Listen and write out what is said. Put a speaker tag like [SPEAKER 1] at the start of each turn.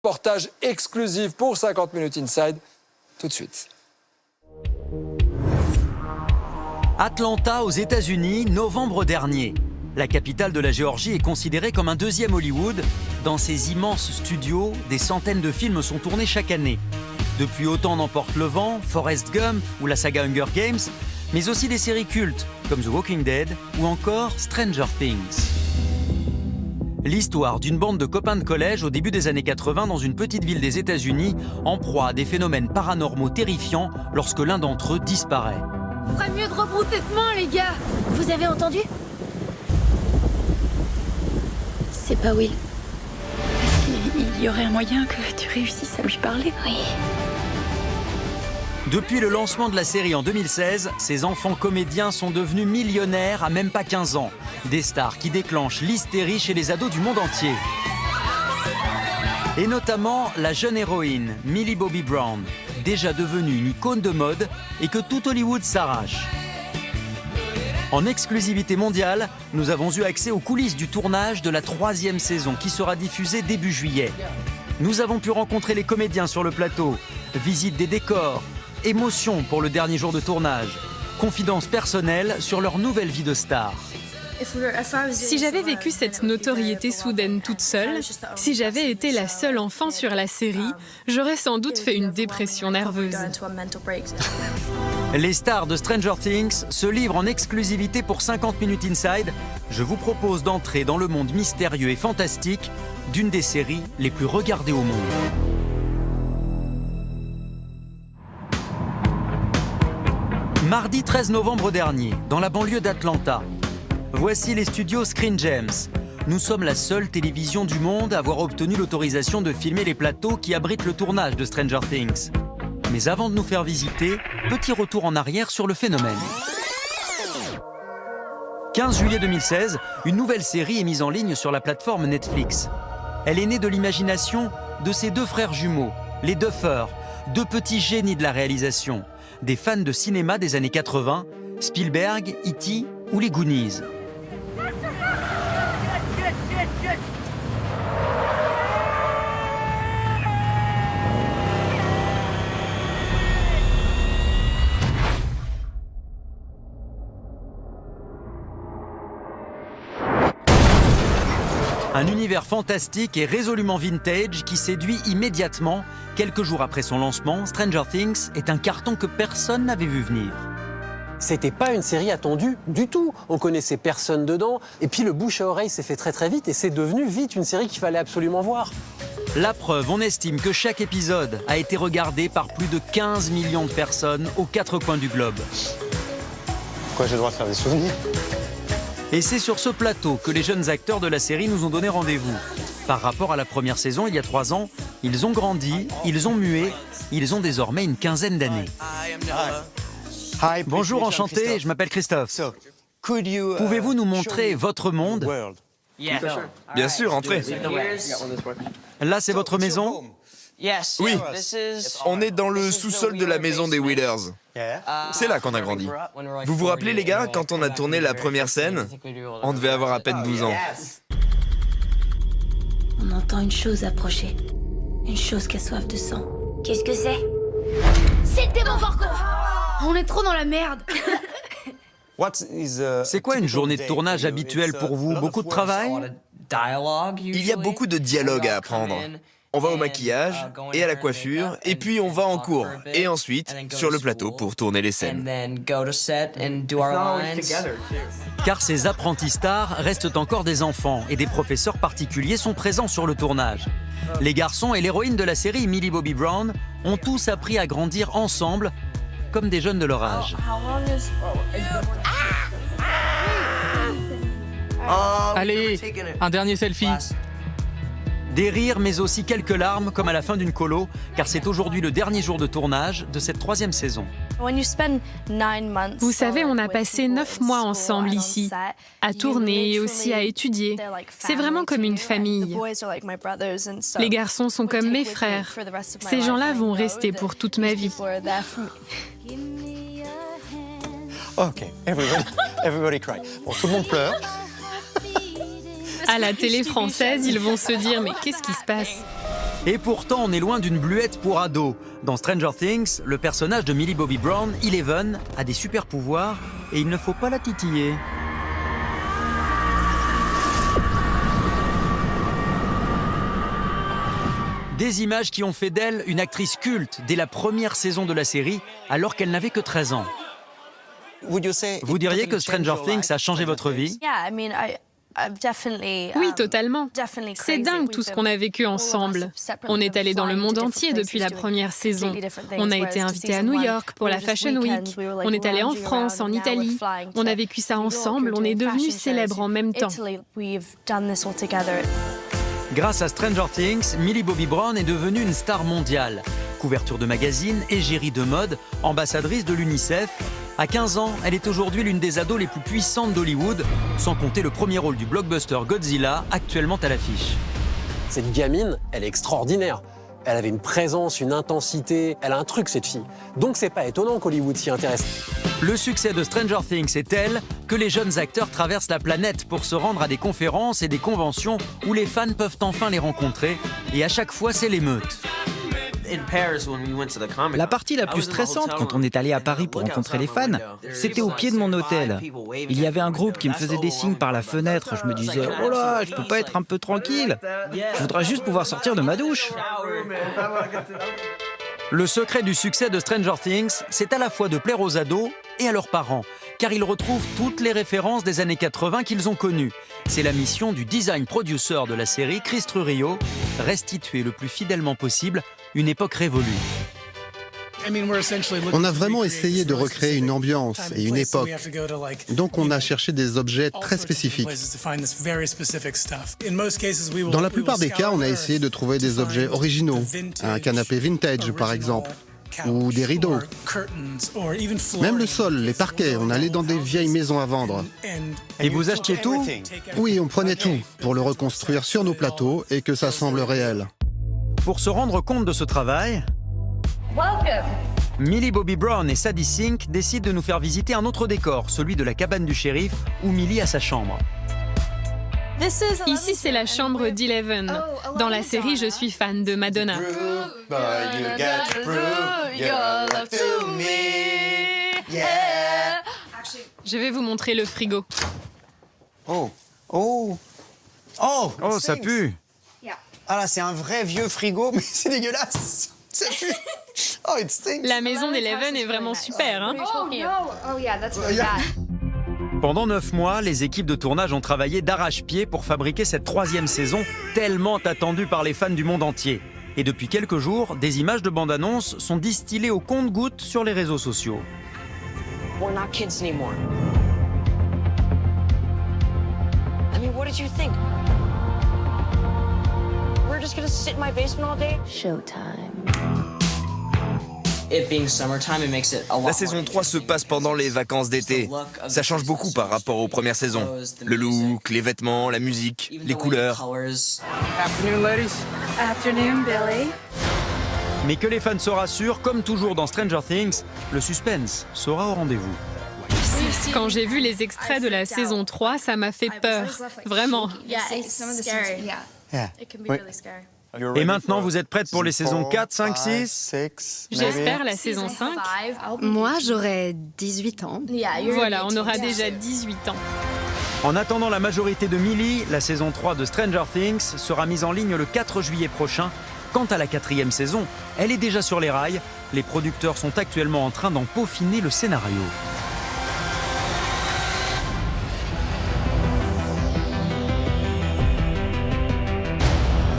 [SPEAKER 1] reportage exclusif pour 50 Minutes Inside, tout de suite.
[SPEAKER 2] Atlanta, aux États-Unis, novembre dernier. La capitale de la Géorgie est considérée comme un deuxième Hollywood. Dans ces immenses studios, des centaines de films sont tournés chaque année. Depuis Autant n'emporte le vent, Forrest Gump ou la saga Hunger Games, mais aussi des séries cultes comme The Walking Dead ou encore Stranger Things. L'histoire d'une bande de copains de collège au début des années 80 dans une petite ville des États-Unis, en proie à des phénomènes paranormaux terrifiants lorsque l'un d'entre eux disparaît.
[SPEAKER 3] Ferait mieux de rebrousser chemin, les gars. Vous avez entendu? C'est pas Will.
[SPEAKER 4] Il y aurait un moyen que tu réussisses à lui parler.
[SPEAKER 3] Oui.
[SPEAKER 2] Depuis le lancement de la série en 2016, ces enfants comédiens sont devenus millionnaires à même pas 15 ans. Des stars qui déclenchent l'hystérie chez les ados du monde entier. Et notamment la jeune héroïne, Millie Bobby Brown, déjà devenue une icône de mode et que tout Hollywood s'arrache. En exclusivité mondiale, nous avons eu accès aux coulisses du tournage de la 3e saison qui sera diffusée début juillet. Nous avons pu rencontrer les comédiens sur le plateau, visite des décors, émotions pour le dernier jour de tournage, confidences personnelles sur leur nouvelle vie de star.
[SPEAKER 5] Si j'avais vécu cette notoriété soudaine toute seule, si j'avais été la seule enfant sur la série, j'aurais sans doute fait une dépression nerveuse.
[SPEAKER 2] Les stars de Stranger Things se livrent en exclusivité pour 50 Minutes Inside. Je vous propose d'entrer dans le monde mystérieux et fantastique d'une des séries les plus regardées au monde. Mardi 13 novembre dernier, dans la banlieue d'Atlanta, voici les studios Screen Gems. Nous sommes la seule télévision du monde à avoir obtenu l'autorisation de filmer les plateaux qui abritent le tournage de Stranger Things. Mais avant de nous faire visiter, petit retour en arrière sur le phénomène. 15 juillet 2016, une nouvelle série est mise en ligne sur la plateforme Netflix. Elle est née de l'imagination de ces deux frères jumeaux, les Duffer, deux petits génies de la réalisation, des fans de cinéma des années 80, Spielberg, E.T. ou les Goonies. Un univers fantastique et résolument vintage qui séduit immédiatement. Quelques jours après son lancement, Stranger Things est un carton que personne n'avait vu venir.
[SPEAKER 6] C'était pas une série attendue du tout. On connaissait personne dedans. Et puis le bouche à oreille s'est fait très vite et c'est devenu vite une série qu'il fallait absolument voir.
[SPEAKER 2] La preuve, on estime que chaque épisode a été regardé par plus de 15 millions de personnes aux 4 coins du globe.
[SPEAKER 7] Pourquoi j'ai le droit de faire des souvenirs?
[SPEAKER 2] Et c'est sur ce plateau que les jeunes acteurs de la série nous ont donné rendez-vous. Par rapport à la première saison, il y a 3 ans, ils ont grandi, ils ont mué, ils ont désormais une quinzaine d'années. Bonjour, enchanté, je m'appelle Christophe. Pouvez-vous nous montrer votre monde?
[SPEAKER 8] Bien sûr, entrez.
[SPEAKER 2] Là, c'est votre maison?
[SPEAKER 8] Oui, on est dans le sous-sol de la maison des Wheelers. C'est là qu'on a grandi. Vous vous rappelez, les gars, quand on a tourné la première scène? On devait avoir à peine 12 ans.
[SPEAKER 3] On entend une chose approcher. Une chose qui a soif de sang. Qu'est-ce que c'est? C'est le démon Gorgo! On est trop dans la merde!
[SPEAKER 2] C'est quoi une journée de tournage habituelle pour vous? Beaucoup de travail?
[SPEAKER 8] Il y a beaucoup de dialogues à apprendre. On va au maquillage et à la coiffure, et puis on va en cours, et ensuite sur le plateau pour tourner les scènes.
[SPEAKER 2] Car ces apprentis stars restent encore des enfants et des professeurs particuliers sont présents sur le tournage. Les garçons et l'héroïne de la série, Millie Bobby Brown, ont tous appris à grandir ensemble, comme des jeunes de leur âge.
[SPEAKER 9] Allez, un dernier selfie.
[SPEAKER 2] Des rires, mais aussi quelques larmes, comme à la fin d'une colo, car c'est aujourd'hui le dernier jour de tournage de cette 3e saison.
[SPEAKER 5] Vous savez, on a passé 9 mois ensemble ici, à tourner et aussi à étudier. C'est vraiment comme une famille. Les garçons sont comme mes frères. Ces gens-là vont rester pour toute ma vie.
[SPEAKER 7] Ok, everybody cry. Bon, tout le monde pleure.
[SPEAKER 5] À la télé française, ils vont se dire « Mais qu'est-ce qui se passe ?»
[SPEAKER 2] Et pourtant, on est loin d'une bluette pour ados. Dans Stranger Things, le personnage de Millie Bobby Brown, Eleven, a des super pouvoirs et il ne faut pas la titiller. Des images qui ont fait d'elle une actrice culte dès la première saison de la série, alors qu'elle n'avait que 13 ans. Vous diriez que Stranger Things a changé votre vie?
[SPEAKER 5] Oui, totalement. C'est dingue tout ce qu'on a vécu ensemble. On est allé dans le monde entier depuis la première saison. On a été invités à New York pour la Fashion Week. On est allé en France, en Italie. On a vécu ça ensemble. On est devenus célèbres en même temps.
[SPEAKER 2] Grâce à Stranger Things, Millie Bobby Brown est devenue une star mondiale. Couverture de magazines, égérie de mode, ambassadrice de l'UNICEF. À 15 ans, elle est aujourd'hui l'une des ados les plus puissantes d'Hollywood, sans compter le premier rôle du blockbuster Godzilla, actuellement à l'affiche.
[SPEAKER 6] Cette gamine, elle est extraordinaire. Elle avait une présence, une intensité, elle a un truc cette fille. Donc c'est pas étonnant qu'Hollywood s'y intéresse.
[SPEAKER 2] Le succès de Stranger Things est tel que les jeunes acteurs traversent la planète pour se rendre à des conférences et des conventions où les fans peuvent enfin les rencontrer. Et à chaque fois, c'est l'émeute.
[SPEAKER 10] La partie la plus stressante quand on est allé à Paris pour rencontrer les fans, c'était au pied de mon hôtel. Il y avait un groupe qui me faisait des signes par la fenêtre. Je me disais, oh là, je peux pas être un peu tranquille. Je voudrais juste pouvoir sortir de ma douche.
[SPEAKER 2] Le secret du succès de Stranger Things, c'est à la fois de plaire aux ados et à leurs parents, car ils retrouvent toutes les références des années 80 qu'ils ont connues. C'est la mission du design producer de la série, Chris Trurio, restituer le plus fidèlement possible une époque révolue.
[SPEAKER 11] On a vraiment essayé de recréer une ambiance et une époque. Donc on a cherché des objets très spécifiques. Dans la plupart des cas, on a essayé de trouver des objets originaux. Un canapé vintage, par exemple. Ou des rideaux. Même le sol, les parquets, on allait dans des vieilles maisons à vendre.
[SPEAKER 2] Et vous achetiez tout?
[SPEAKER 11] Oui, on prenait tout pour le reconstruire sur nos plateaux et que ça semble réel.
[SPEAKER 2] Pour se rendre compte de ce travail, Millie Bobby Brown et Sadie Sink décident de nous faire visiter un autre décor, celui de la cabane du shérif, où Millie a sa chambre.
[SPEAKER 5] Ici, c'est la chambre d'Eleven. Dans la série, je suis fan de Madonna. Je vais vous montrer le frigo.
[SPEAKER 7] Oh,
[SPEAKER 2] ça pue!
[SPEAKER 7] Ah là, c'est un vrai vieux frigo, mais c'est dégueulasse. Ça pue. Oh, it stinks.
[SPEAKER 5] La maison d'Eleven est vraiment super, hein?
[SPEAKER 2] Pendant 9 mois, les équipes de tournage ont travaillé d'arrache-pied pour fabriquer cette 3e saison, tellement attendue par les fans du monde entier. Et depuis quelques jours, des images de bande-annonce sont distillées au compte-gouttes sur les réseaux sociaux.
[SPEAKER 12] We're not kids anymore. I mean, what did you think? We're just gonna sit in my basement all day?
[SPEAKER 3] Showtime.
[SPEAKER 8] La saison 3 se passe pendant les vacances d'été. Ça change beaucoup par rapport aux premières saisons. Le look, les vêtements, la musique, les couleurs.
[SPEAKER 4] Afternoon, ladies. Afternoon, Billy.
[SPEAKER 2] Mais que les fans se rassurent, comme toujours dans Stranger Things, le suspense sera au rendez-vous.
[SPEAKER 5] Quand j'ai vu les extraits de la saison 3, ça m'a fait peur. Vraiment.
[SPEAKER 2] Et maintenant, vous êtes prêtes pour les saisons 4, 5, 6
[SPEAKER 5] J'espère la saison 5.
[SPEAKER 4] Moi, j'aurai 18 ans.
[SPEAKER 5] Voilà, on aura déjà 18 ans.
[SPEAKER 2] En attendant la majorité de Millie, la saison 3 de Stranger Things sera mise en ligne le 4 juillet prochain. Quant à la 4e saison, elle est déjà sur les rails. Les producteurs sont actuellement en train d'en peaufiner le scénario.